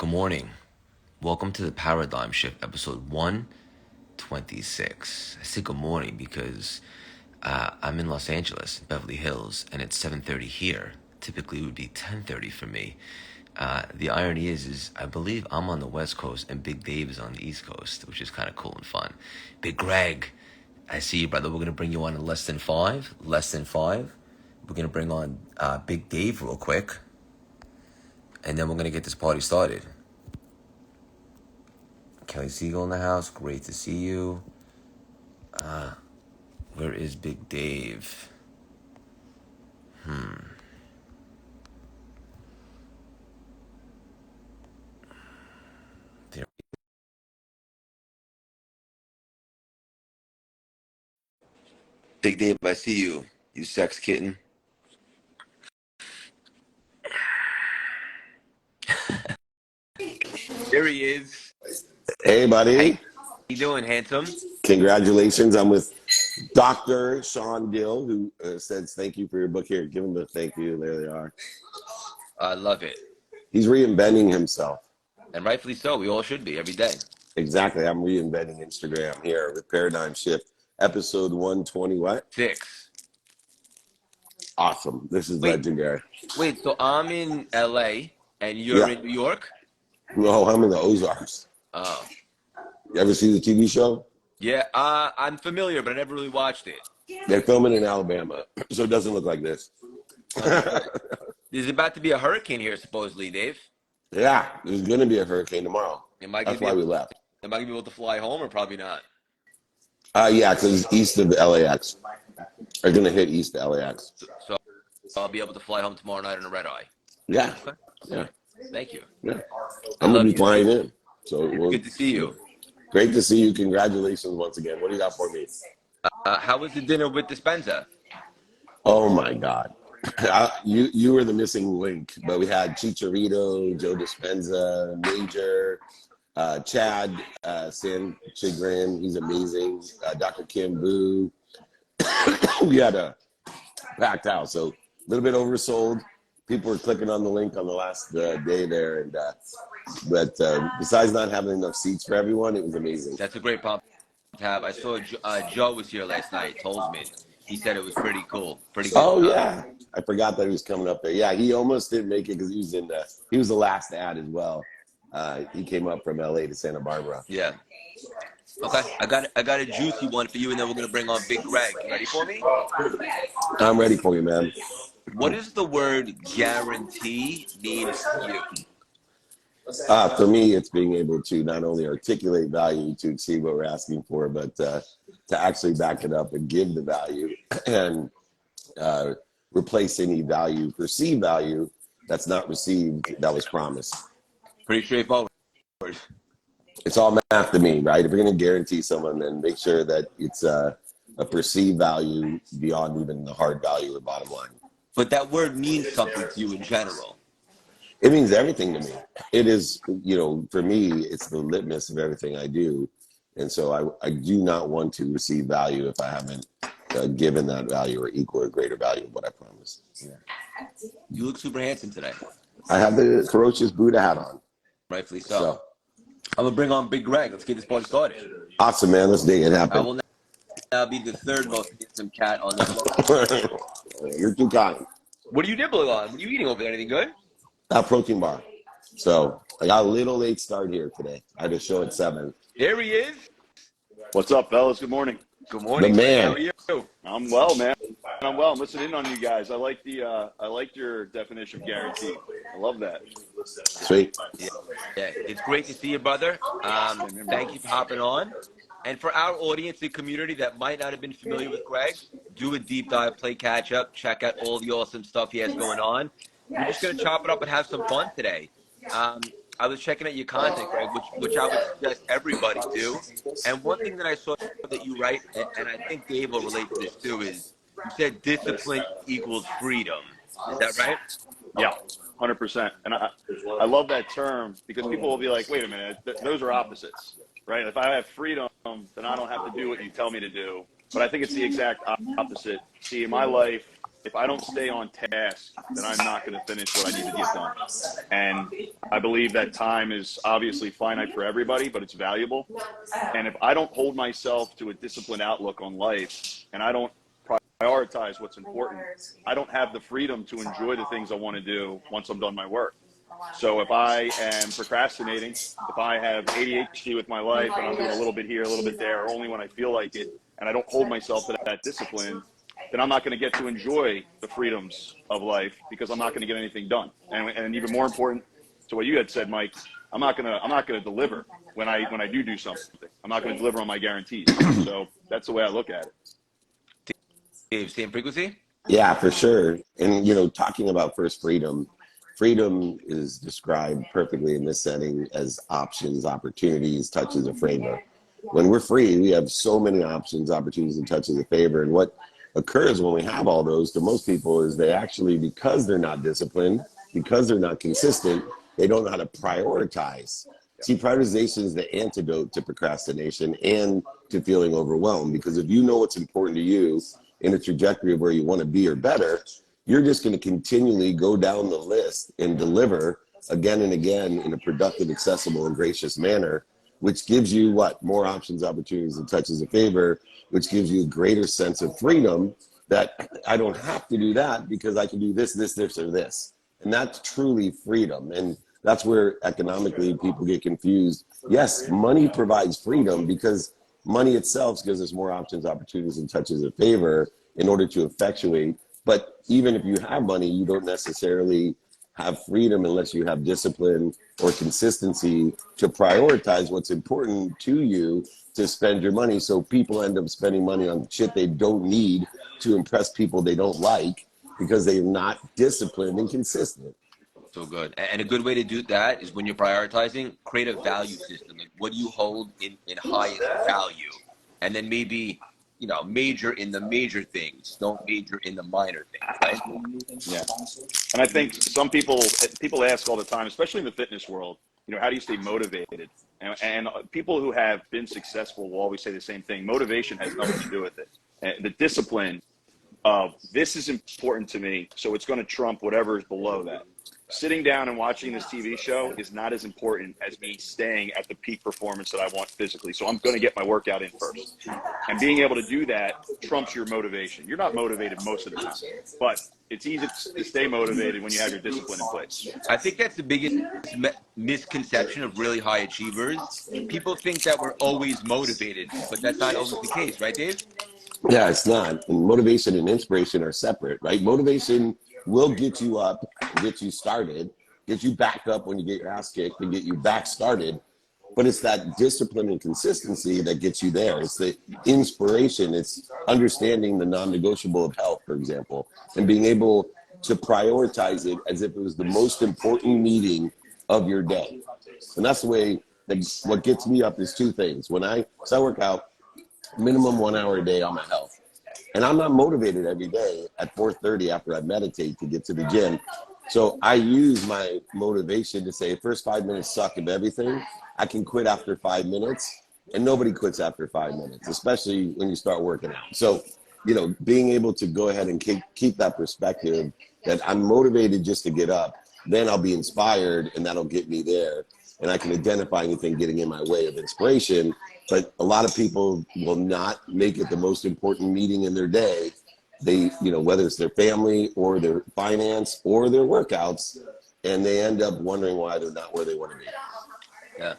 Good morning. Welcome to the Paradigm Shift, episode 126. I say good morning because I'm in Los Angeles, Beverly Hills, and it's 7:30 here. Typically, it would be 10:30 for me. The irony is I believe I'm on the West Coast and Big Dave is on the East Coast, which is kind of cool and fun. Big Greg, I see you, brother. We're going to bring you on in less than five. We're going to bring on Big Dave real quick, and then we're going to get this party started. Kelly Siegel in the house. Great to see you. Where is Big Dave? There. Big Dave, I see you. You sex kitten. There he is. Hey, buddy. How you doing, handsome? Congratulations. I'm with Dr. Sean Gill, who says thank you for your book. Here, give him the thank you. There they are. I love it. He's reinventing himself. And rightfully so. We all should be every day. Exactly. I'm reinventing Instagram here with Paradigm Shift, episode 120. What? 6. Awesome. This is legendary. Wait, so I'm in LA and you're in New York? No, I'm in the Ozarks. Oh. You ever see the TV show? Yeah, I'm familiar, but I never really watched it. They're filming in Alabama, so it doesn't look like this. There's about to be a hurricane here, supposedly, Dave. Yeah, there's going to be a hurricane tomorrow. That's why we left. Am I going to be able to fly home or probably not? Yeah, because it's east of LAX. They're going to hit east of LAX. So I'll be able to fly home tomorrow night on a red eye. Yeah. Okay. Yeah. Thank you. Yeah. I'm going to be flying in. So good to see you. Great to see you. Congratulations once again. What do you got for me? How was the dinner with Dispenza? Oh, my God. You were the missing link, but we had Chicharito, Joe Dispenza, Major, Chad, San Chigrin. He's amazing. Dr. Kim Boo. We had a packed house, so a little bit oversold. People were clicking on the link on the last day there, and but besides not having enough seats for everyone, it was amazing. That's a great problem to have. I saw Joe was here last night. Told me he said it was pretty cool. Oh yeah, I forgot that he was coming up there. Yeah, he almost didn't make it because he was he was the last ad as well. He came up from LA to Santa Barbara. Yeah. Okay, I got a juicy one for you, and then we're gonna bring on Big Greg. You ready for me? I'm ready for you, man. What does the word guarantee mean to you? For me, it's being able to not only articulate value to exceed what we're asking for, but to actually back it up and give the value and replace any value, perceived value that's not received that was promised. Pretty straightforward. It's all math to me, right? If you're going to guarantee someone, then make sure that it's a perceived value beyond even the hard value or bottom line. But that word means something to you in general. It means everything to me. It is, for me, it's the litmus of everything I do. And so I do not want to receive value if I haven't given that value or equal or greater value of what I promised. Yeah. You look super handsome today. I have the ferocious Buddha hat on. Rightfully so. I'm going to bring on Big Greg. Let's get this party started. Awesome, man. Let's make it happen. I will now be the third most handsome cat on the floor. You're too kind. What are you nibbling on? What are you eating over there? Anything good? A protein bar. So I got a little late start here today. I had a show at 7. There he is. What's up, fellas? Good morning. Good morning. The man. How are you? I'm well, man. I'm well. I'm listening on you guys. I like your definition of guarantee. I love that. Sweet. Yeah, it's great to see you, brother. Thank you for hopping on. And for our audience and community that might not have been familiar with Greg, do a deep dive, play catch up, check out all the awesome stuff he has going on. We're just going to chop it up and have some fun today. I was checking out your content, Greg, which I would suggest everybody do. And one thing that I saw that you write, and I think Dave will relate to this too, is you said discipline equals freedom. Is that right? Yeah, 100%. And I love that term because people will be like, wait a minute, those are opposites, right? If I have freedom, then I don't have to do what you tell me to do. But I think it's the exact opposite. See, in my life, if I don't stay on task, then I'm not going to finish what I need to get done. And I believe that time is obviously finite for everybody, but it's valuable. And if I don't hold myself to a disciplined outlook on life, and I don't prioritize what's important, I don't have the freedom to enjoy the things I want to do once I'm done my work. So if I am procrastinating, if I have ADHD with my life and I'm doing a little bit here, a little bit there, only when I feel like it, and I don't hold myself to that discipline, then I'm not going to get to enjoy the freedoms of life because I'm not going to get anything done. And even more important to what you had said, Mike, I'm not going to deliver when I do something. I'm not going to deliver on my guarantees. So that's the way I look at it. Dave, same frequency? Yeah, for sure. And, talking about first freedom is described perfectly in this setting as options, opportunities, touches of favor. When we're free, we have so many options, opportunities, and touches of favor. And what occurs when we have all those to most people is they actually, because they're not disciplined, because they're not consistent, they don't know how to prioritize. See, prioritization is the antidote to procrastination and to feeling overwhelmed, because if you know what's important to you in a trajectory of where you want to be or better, you're just going to continually go down the list and deliver again and again in a productive, accessible, and gracious manner, which gives you more options, opportunities, and touches of favor, which gives you a greater sense of freedom that I don't have to do that because I can do this, this, this, or this. And that's truly freedom. And that's where economically people get confused. Yes, money provides freedom because money itself gives us more options, opportunities, and touches of favor in order to effectuate. But even if you have money, you don't necessarily have freedom unless you have discipline or consistency to prioritize what's important to you to spend your money. So people end up spending money on shit they don't need to impress people they don't like because they're not disciplined and consistent. So good. And a good way to do that is when you're prioritizing, create a value system. Like, what do you hold in highest value? And then maybe, major in the major things. Don't major in the minor things, right? Yeah. And I think some people ask all the time, especially in the fitness world, how do you stay motivated? And people who have been successful will always say the same thing. Motivation has nothing to do with it. And the discipline of this is important to me, so it's going to trump whatever is below that. Sitting down and watching this TV show is not as important as me staying at the peak performance that I want physically. So I'm going to get my workout in first. And being able to do that trumps your motivation. You're not motivated most of the time, but it's easy to stay motivated when you have your discipline in place. I think that's the biggest misconception of really high achievers. People think that we're always motivated, but that's not always the case, right, Dave? Yeah, it's not. And motivation and inspiration are separate, right? Motivation will get you up, get you started, get you back up when you get your ass kicked and get you back started. But it's that discipline and consistency that gets you there. It's the inspiration. It's understanding the non-negotiable of health, for example, and being able to prioritize it as if it was the most important meeting of your day. And that's the way what gets me up is two things. So I work out minimum 1 hour a day on my health. And I'm not motivated every day at 4:30 after I meditate to get to the gym. So I use my motivation to say, first 5 minutes suck of everything. I can quit after 5 minutes, and nobody quits after 5 minutes, especially when you start working out. So, being able to go ahead and keep that perspective that I'm motivated just to get up, then I'll be inspired, and that'll get me there. And I can identify anything getting in my way of inspiration. But a lot of people will not make it the most important meeting in their day. They, whether it's their family or their finance or their workouts, and they end up wondering why they're not where they want to be. Yeah.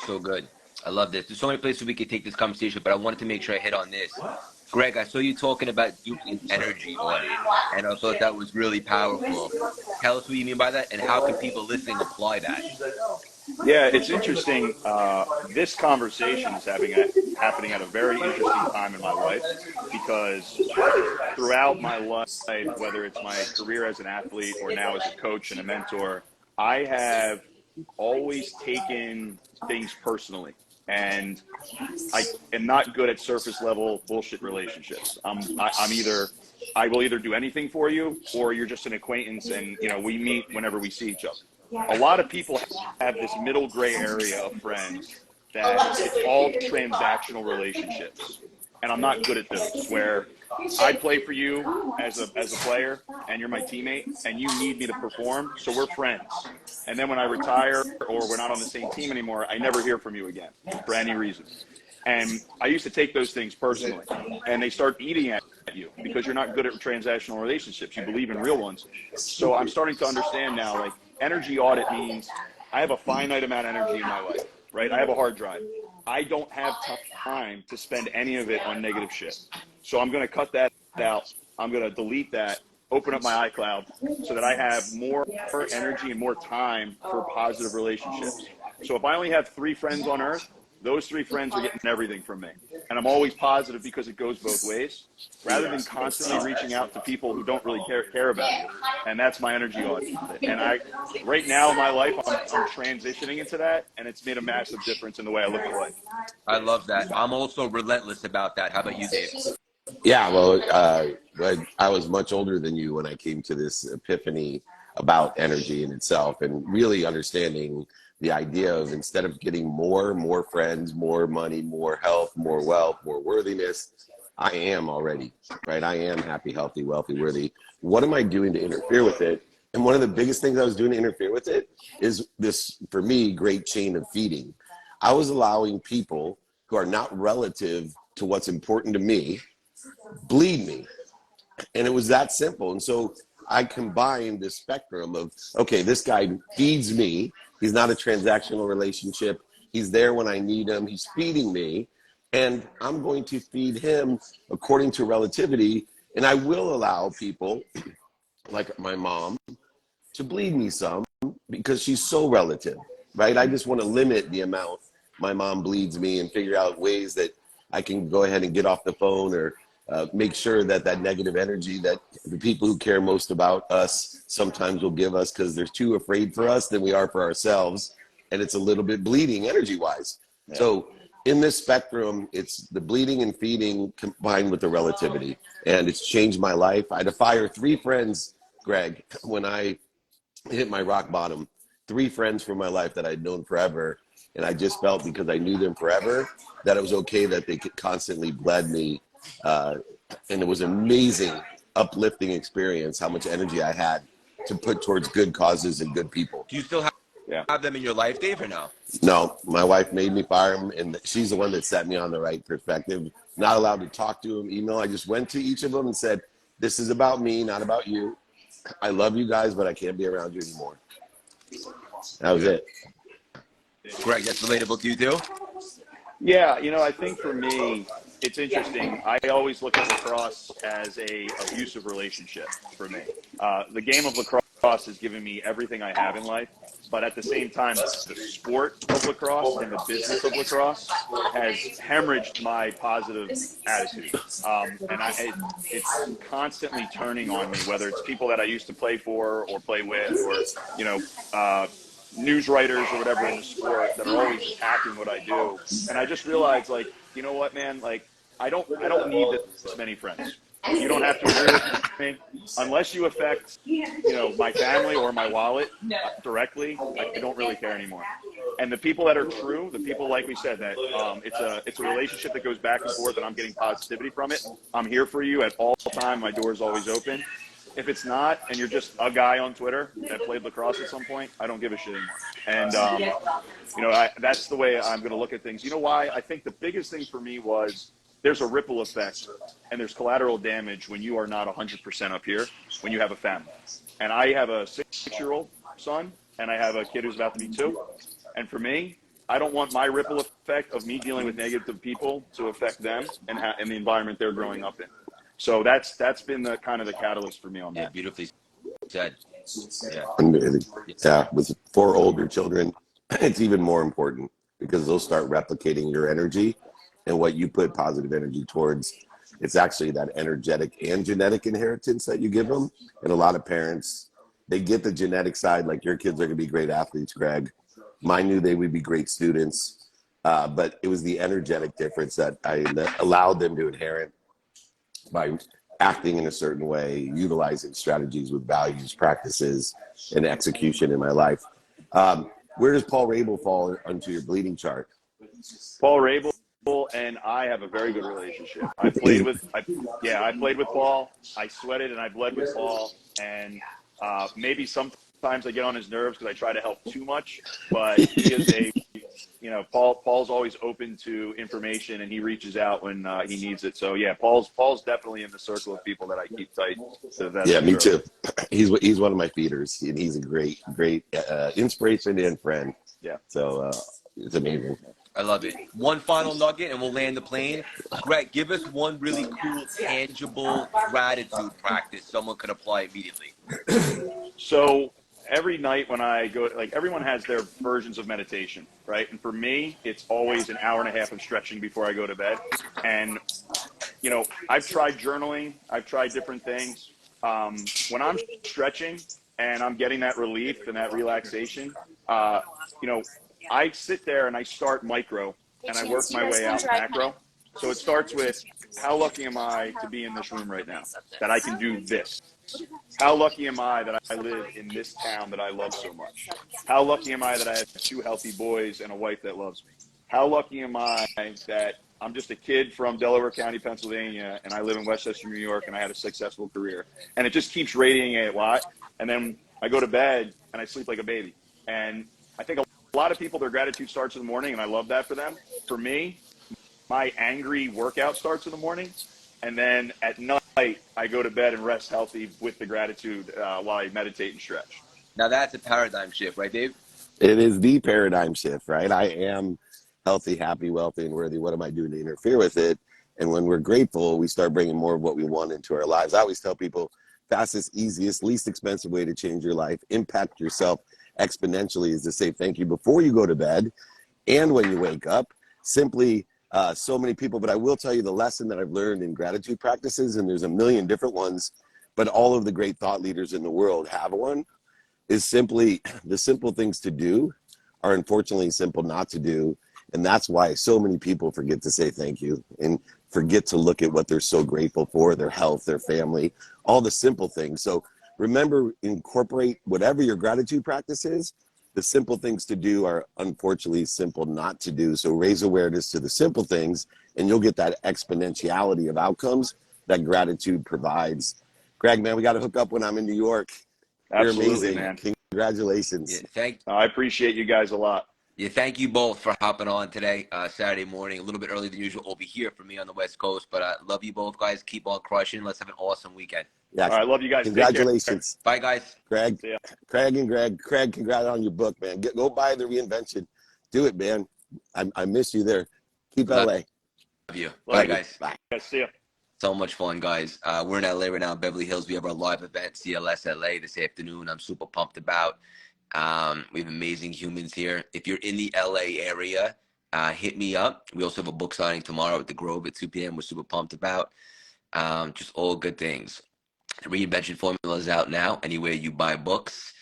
So good. I love this. There's so many places we could take this conversation, but I wanted to make sure I hit on this. Greg, I saw you talking about doing an energy audit, and I thought that was really powerful. Tell us what you mean by that, and how can people listening apply that? Yeah, it's interesting. This conversation is happening at a very interesting time in my life, because throughout my life, whether it's my career as an athlete or now as a coach and a mentor, I have always taken things personally. And I am not good at surface level bullshit relationships. I will either do anything for you, or you're just an acquaintance and we meet whenever we see each other. A lot of people have this middle gray area of friends that it's all transactional relationships. And I'm not good at those, where I play for you as a player and you're my teammate and you need me to perform, so we're friends. And then when I retire or we're not on the same team anymore, I never hear from you again for any reason. And I used to take those things personally, and they start eating at you because you're not good at transactional relationships. You believe in real ones. So I'm starting to understand now, like, energy audit means I have a finite amount of energy in my life, right? I have a hard drive. I don't have time to spend any of it on negative shit. So I'm going to cut that out. I'm going to delete that, open up my iCloud so that I have more energy and more time for positive relationships. So if I only have 3 friends on earth, those 3 friends are getting everything from me. And I'm always positive because it goes both ways, rather than constantly reaching out to people who don't really care about you. And that's my energy audit. And right now in my life, I'm transitioning into that, and it's made a massive difference in the way I look at life. I love that. I'm also relentless about that. How about you, Dave? Yeah, well, I was much older than you when I came to this epiphany about energy in itself, and really understanding the idea of, instead of getting more friends, more money, more health, more wealth, more worthiness, I am already, right? I am happy, healthy, wealthy, worthy. What am I doing to interfere with it? And one of the biggest things I was doing to interfere with it is this, for me, great chain of feeding. I was allowing people who are not relative to what's important to me bleed me. And it was that simple. And so I combined this spectrum of, okay, this guy feeds me. He's not a transactional relationship. He's there when I need him. He's feeding me. And I'm going to feed him according to relativity. And I will allow people, like my mom, to bleed me some because she's so relative, right? I just want to limit the amount my mom bleeds me and figure out ways that I can go ahead and get off the phone, or make sure that that negative energy that the people who care most about us sometimes will give us, because they're too afraid for us than we are for ourselves. And it's a little bit bleeding energy wise. Yeah. So in this spectrum, it's the bleeding and feeding combined with the relativity. And it's changed my life. I had to fire 3 friends, Greg, when I hit my rock bottom. 3 friends from my life that I'd known forever. And I just felt, because I knew them forever, that it was okay that they could constantly bled me. And it was an amazing, uplifting experience, how much energy I had to put towards good causes and good people. Do you still have them in your life, Dave, or no? No, my wife made me fire them, and she's the one that set me on the right perspective. Not allowed to talk to them, email. I just went to each of them and said, this is about me, not about you. I love you guys, but I can't be around you anymore. That was it. Greg, that's relatable to you too? Yeah, I think for me, it's interesting. I always look at lacrosse as a abusive relationship for me. The game of lacrosse has given me everything I have in life, but at the same time, the sport of lacrosse and the business of lacrosse has hemorrhaged my positive attitude. It's constantly turning on me, whether it's people that I used to play for or play with, or, news writers or whatever in the sport that are always attacking what I do. And I just realized, like, you know what, man, like, I don't need this many friends. You don't have to agree with me unless you affect, my family or my wallet directly. I don't really care anymore. And the people that are true, the people, like we said, that it's a relationship that goes back and forth, and I'm getting positivity from it. I'm here for you at all time. My door is always open. If it's not, and you're just a guy on Twitter that played lacrosse at some point, I don't give a shit anymore. And, that's the way I'm going to look at things. You know why? I think the biggest thing for me was there's a ripple effect and there's collateral damage when you are not 100% up here, when you have a family. And I have a 6-year-old son, and I have a kid who's about to be 2. And for me, I don't want my ripple effect of me dealing with negative people to affect them and the environment they're growing up in. So that's been the kind of the catalyst for me on that. Yeah, beautifully said. Yeah. Yeah, with 4 older children, it's even more important, because they'll start replicating your energy, and what you put positive energy towards. It's actually that energetic and genetic inheritance that you give them. And a lot of parents, they get the genetic side, like your kids are going to be great athletes, Greg. Mine knew they would be great students, but it was the energetic difference that allowed them to inherit by acting in a certain way, utilizing strategies with values, practices, and execution in my life. Where does Paul Rabel fall onto your bleeding chart? Paul Rabel and I have a very good relationship. I played with Paul. I sweated and I bled with Paul, and maybe sometimes I get on his nerves because I try to help too much. But he is Paul's always open to information, and he reaches out when he needs it. So yeah, Paul's definitely in the circle of people that I keep tight. So that's yeah, me too. He's one of my feeders, and he's a great inspiration and friend. Yeah. So it's amazing. I love it. One final nugget, and we'll land the plane. Greg, give us one really cool, tangible gratitude practice someone could apply immediately. So every night when I go, like everyone has their versions of meditation, right? And for me, it's always an hour and a half of stretching before I go to bed. And, I've tried journaling. I've tried different things. When I'm stretching and I'm getting that relief and that relaxation, I sit there and I start micro and I work my way out macro. So it starts with, how lucky am I to be in this room right now, that I can do this? How lucky am I that I live in this town that I love so much? How lucky am I that I have 2 healthy boys and a wife that loves me? How lucky am I that I'm just a kid from Delaware County, Pennsylvania, and I live in Westchester, New York, and I had a successful career? And it just keeps radiating a lot. And then I go to bed and I sleep like a baby. And I think a lot of people, their gratitude starts in the morning, and I love that for them. For me, my angry workout starts in the morning, and then at night I go to bed and rest healthy with the gratitude while I meditate and stretch. Now that's a paradigm shift, right, Dave? It is the paradigm shift, right? I am healthy, happy, wealthy, and worthy. What am I doing to interfere with it? And when we're grateful, we start bringing more of what we want into our lives. I always tell people, fastest, easiest, least expensive way to change your life, impact yourself exponentially, is to say thank you before you go to bed and when you wake up. Simply, so many people, but I will tell you the lesson that I've learned in gratitude practices, and there's a million different ones, but all of the great thought leaders in the world have one, is simply the simple things to do are unfortunately simple not to do. And that's why so many people forget to say thank you and forget to look at what they're so grateful for, their health, their family, all the simple things. So remember, incorporate whatever your gratitude practice is. The simple things to do are unfortunately simple not to do. So raise awareness to the simple things, and you'll get that exponentiality of outcomes that gratitude provides. Greg, man, we got to hook up when I'm in New York. Absolutely, you're amazing, man. Congratulations. Yeah, I appreciate you guys a lot. Yeah, thank you both for hopping on today, Saturday morning, a little bit earlier than usual. Over here for me on the West Coast, but I love you both, guys. Keep on crushing. Let's have an awesome weekend. Yeah. All right, love you guys. Congratulations. Bye, guys. Craig, Craig, congrats on your book, man. Go buy The Reinvention. Do it, man. I miss you there. Keep LA. Love you. Love Bye, you. guys. Bye. See ya. So much fun, guys. We're in LA right now, Beverly Hills. We have our live event, CLS LA, this afternoon. I'm super pumped about. We have amazing humans here. If you're in the LA area, hit me up. We also have a book signing tomorrow at the Grove at 2 p.m. We're super pumped about. Just all good things. The Reinvention Formula is out now. Anywhere you buy books,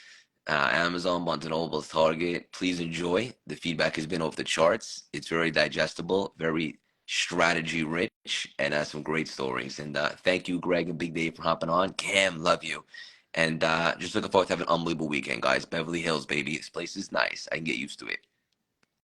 Amazon, Barnes & Noble, Target, please enjoy. The feedback has been off the charts. It's very digestible, very strategy rich, and some great stories. And thank you, Greg and Big Dave, for hopping on. Cam, love you. And just looking forward to having an unbelievable weekend, guys. Beverly Hills, baby. This place is nice. I can get used to it.